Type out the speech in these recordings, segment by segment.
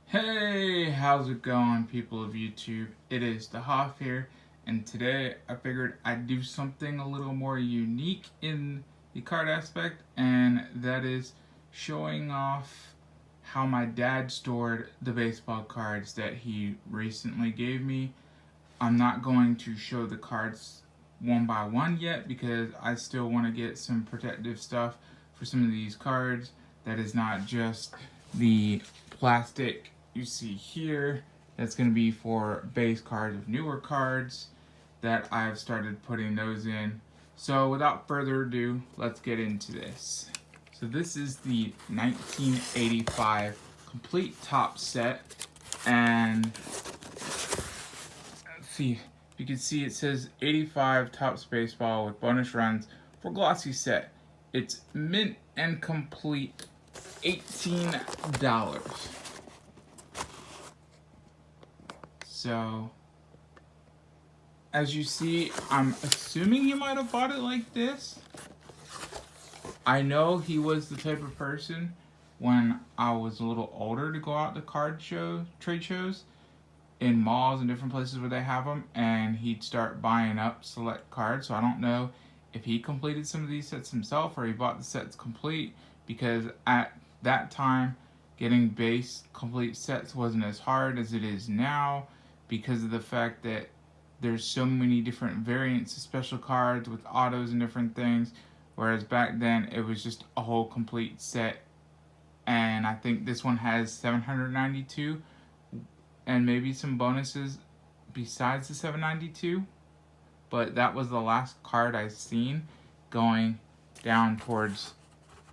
Hey, how's it going, people of YouTube? It is the Hoff here, and today I figured I'd do something a little more unique in the card aspect, and that is showing off how my dad stored the baseball cards that he recently gave me. I'm not going to show the cards one by one yet because I still want to get some protective stuff for some of these cards that is not just the plastic you see here. That's going to be for base cards of newer cards that I've started putting those in. So without further ado, let's get into this. So this is the 1985 complete top set, and see, you can see it says 85 Topps Baseball with bonus runs for glossy set. It's mint and complete, $18. So, as you see, I'm assuming you might have bought it like this. I know he was the type of person when I was a little older to go out to trade shows in malls and different places where they have them, and he'd start buying up select cards. So I don't know if he completed some of these sets himself or he bought the sets complete, because at that time getting base complete sets wasn't as hard as it is now because of the fact that there's so many different variants of special cards with autos and different things, whereas back then it was just a whole complete set. And I think this one has 792 and maybe some bonuses besides the 792, but that was the last card I seen going down towards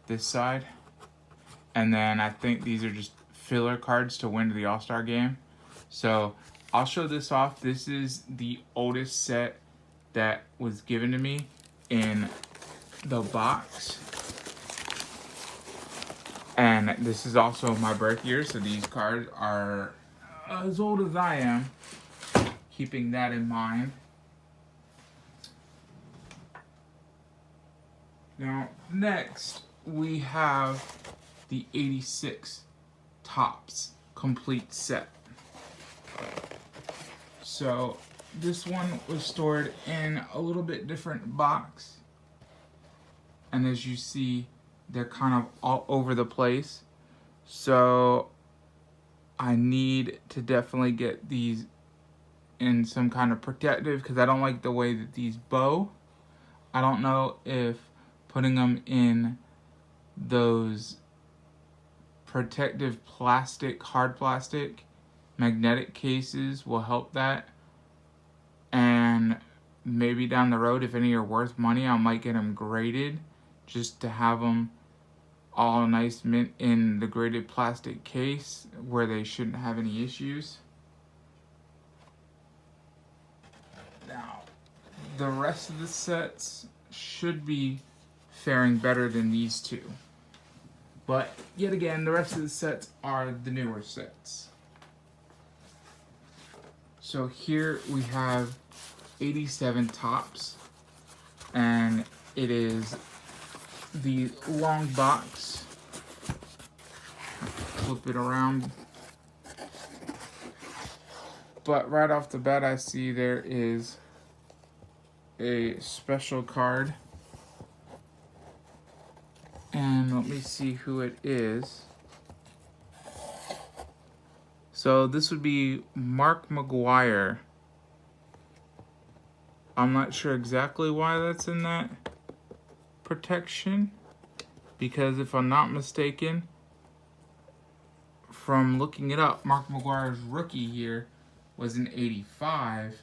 this side. And then I think these are just filler cards to win the All-Star game. So I'll show this off. This is the oldest set that was given to me in the box. And this is also my birth year, so these cards are as old as I am, keeping that in mind. Now, next we have the 86 Topps complete set. So this one was stored in a little bit different box, and as you see, they're kind of all over the place. So I need to definitely get these in some kind of protective because I don't like the way that these bow. I don't know if putting them in those protective plastic, hard plastic, magnetic cases will help that. And maybe down the road, if any are worth money, I might get them graded just to have them all nice mint in the graded plastic case where they shouldn't have any issues. Now, the rest of the sets should be faring better than these two. But yet again, the rest of the sets are the newer sets. So here we have 87 Topps, and it is the long box. Flip it around. But right off the bat, I see there is a special card. And let me see who it is. So this would be Mark McGwire. I'm not sure exactly why that's in that protection, because if I'm not mistaken, from looking it up, Mark McGwire's rookie year was in 85,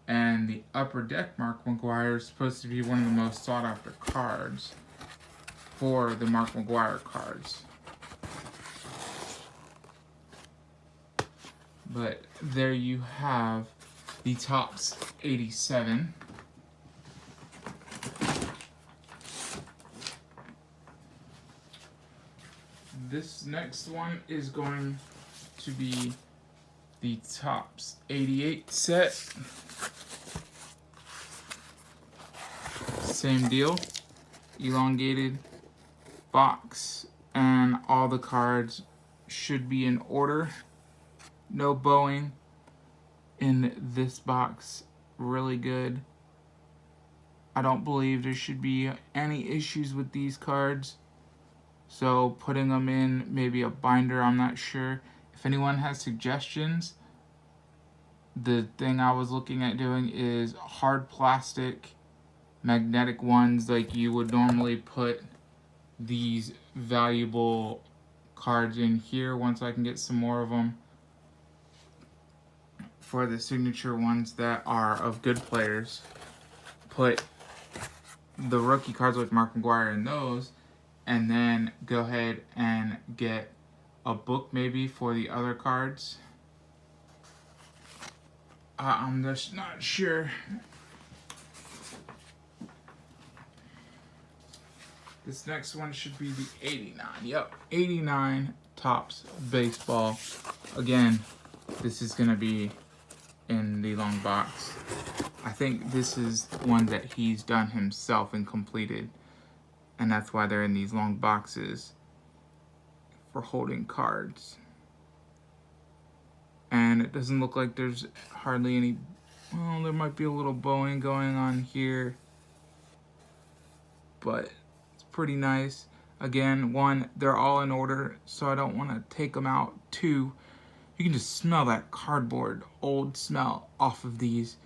and the upper deck Mark McGwire is supposed to be one of the most sought after cards for the Mark McGwire cards. But there you have the Topps 87. This next one is going to be the Topps 88 set. Same deal, elongated box, and all the cards should be in order. No bowing in this box. Really good. I don't believe there should be any issues with these cards. So putting them in maybe a binder, I'm not sure. If anyone has suggestions, the thing I was looking at doing is hard plastic magnetic ones like you would normally put these valuable cards in here once I can get some more of them for the signature ones that are of good players. Put the rookie cards like Mark McGuire in those, and then go ahead and get a book maybe for the other cards. I'm just not sure. This next one should be the 89. Yep, 89 Topps Baseball. Again, this is going to be in the long box. I think this is one that he's done himself and completed. And that's why they're in these long boxes for holding cards. And it doesn't look like there's hardly any... Well, there might be a little bowing going on here. But it's pretty nice. Again, one, they're all in order, so I don't want to take them out. Two, you can just smell that cardboard old smell off of these.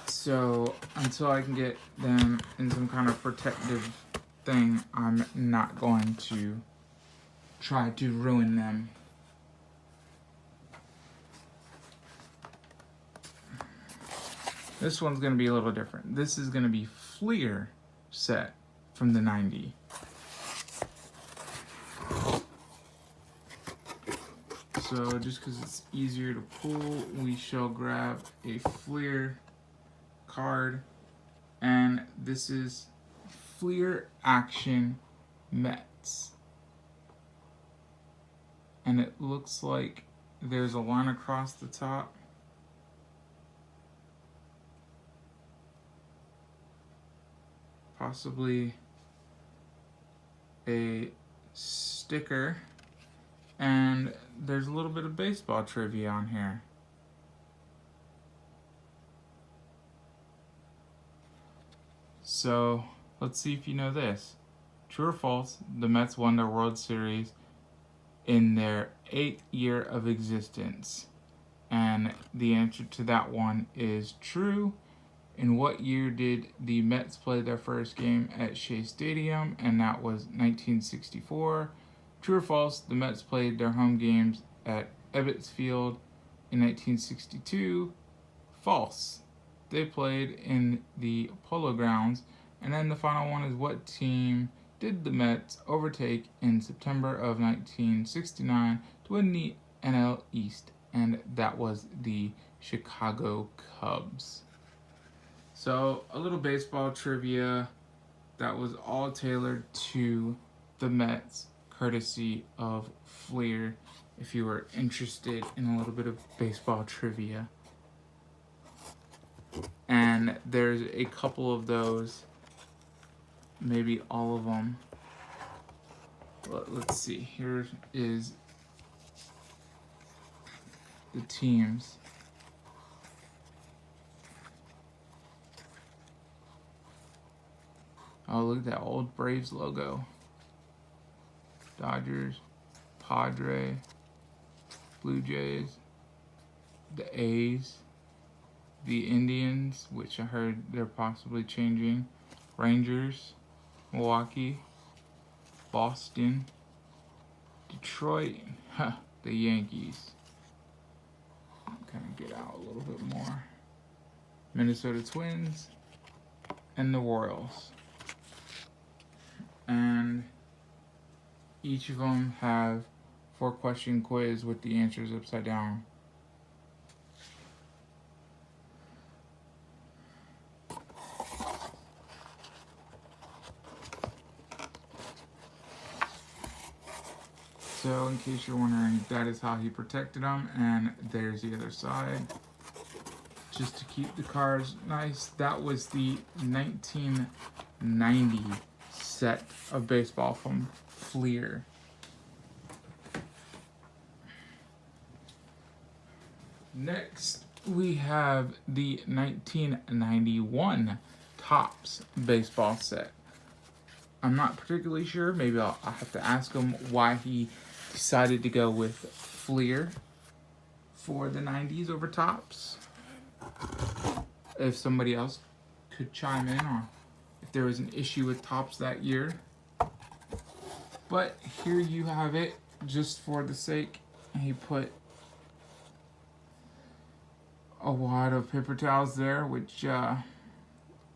So until I can get them in some kind of protective thing, I'm not going to try to ruin them. This one's going to be a little different. This is going to be Fleer set from the 90. So just because it's easier to pull, we shall grab a Fleer card, and this is Fleer Action Mets, and it looks like there's a line across the top. Possibly a sticker, and there's a little bit of baseball trivia on here. So let's see if you know this. True or false, the Mets won their World Series in their 8th year of existence. And the answer to that one is true. In what year did the Mets play their first game at Shea Stadium? And that was 1964. True or false, the Mets played their home games at Ebbets Field in 1962. False. They played in the Polo Grounds. And then the final one is, what team did the Mets overtake in September of 1969 to win the NL East? And that was the Chicago Cubs. So a little baseball trivia that was all tailored to the Mets, courtesy of Fleer, if you were interested in a little bit of baseball trivia. And there's a couple of those, maybe all of them. Let's see, here is the teams. Oh, look at that old Braves logo. Dodgers, Padre, Blue Jays, the A's, the Indians, which I heard they're possibly changing, Rangers, Milwaukee, Boston, Detroit, the Yankees. Kind of get out a little bit more. Minnesota Twins, and the Royals. And each of them have 4-question quiz with the answers upside down. So in case you're wondering, that is how he protected them, and there's the other side. Just to keep the cards nice. That was the 1990 set of baseball from Fleer. Next, we have the 1991 Topps baseball set. I'm not particularly sure. Maybe I'll have to ask him why he decided to go with Fleer for the 90s over Topps. If somebody else could chime in, or if there was an issue with Topps that year. But here you have it, just for the sake. He put a wad of paper towels there, which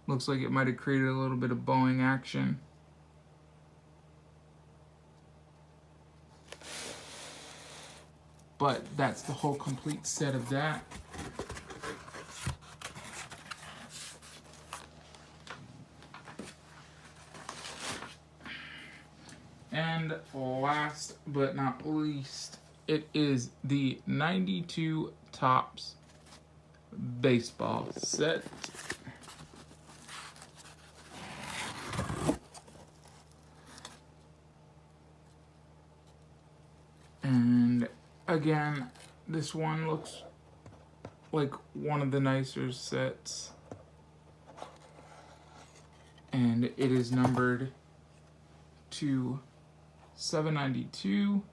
looks like it might have created a little bit of bowing action. But that's the whole complete set of that. And last but not least, it is the 92 Topps baseball set. And again, this one looks like one of the nicer sets. And it is numbered to 792.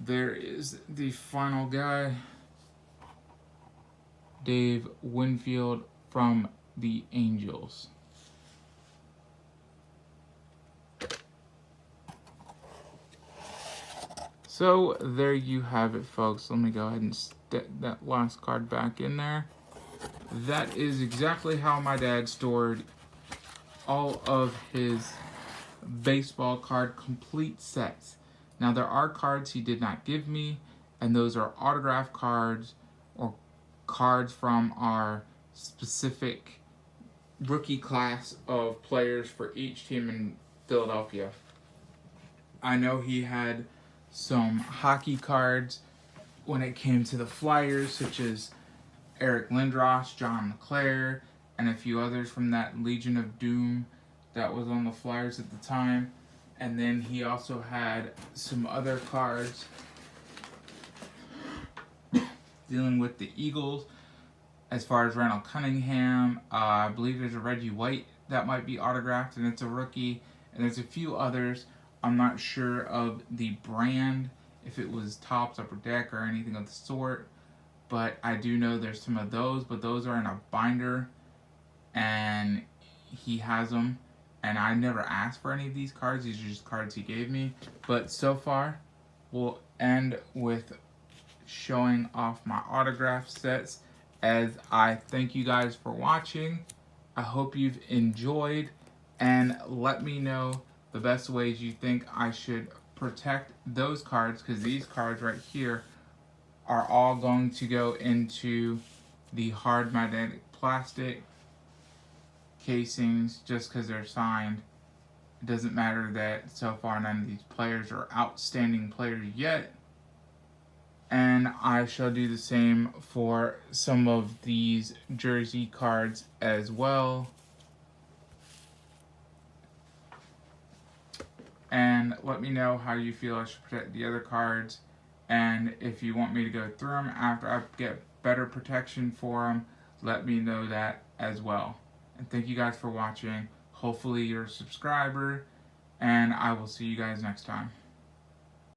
There is the final guy, Dave Winfield from the Angels. So there you have it, folks. Let me go ahead and stick that last card back in there. That is exactly how my dad stored all of his baseball card complete sets. Now there are cards he did not give me, and those are autograph cards or cards from our specific rookie class of players for each team in Philadelphia. I know he had some hockey cards when it came to the Flyers, such as Eric Lindros, John LeClair, and a few others from that Legion of Doom that was on the Flyers at the time. And then he also had some other cards dealing with the Eagles, as far as Randall Cunningham. I believe there's a Reggie White that might be autographed, and it's a rookie. And there's a few others. I'm not sure of the brand, if it was Topps, Upper Deck, or anything of the sort. But I do know there's some of those, but those are in a binder, and he has them. And I never asked for any of these cards. These are just cards he gave me. But so far, we'll end with showing off my autograph sets, as I thank you guys for watching. I hope you've enjoyed, and let me know the best ways you think I should protect those cards, because these cards right here are all going to go into the hard magnetic plastic casings just because they're signed. It doesn't matter that so far none of these players are outstanding players yet. And I shall do the same for some of these jersey cards as well. And let me know how you feel I should protect the other cards. And if you want me to go through them after I get better protection for them, let me know that as well. And thank you guys for watching. Hopefully you're a subscriber, and I will see you guys next time.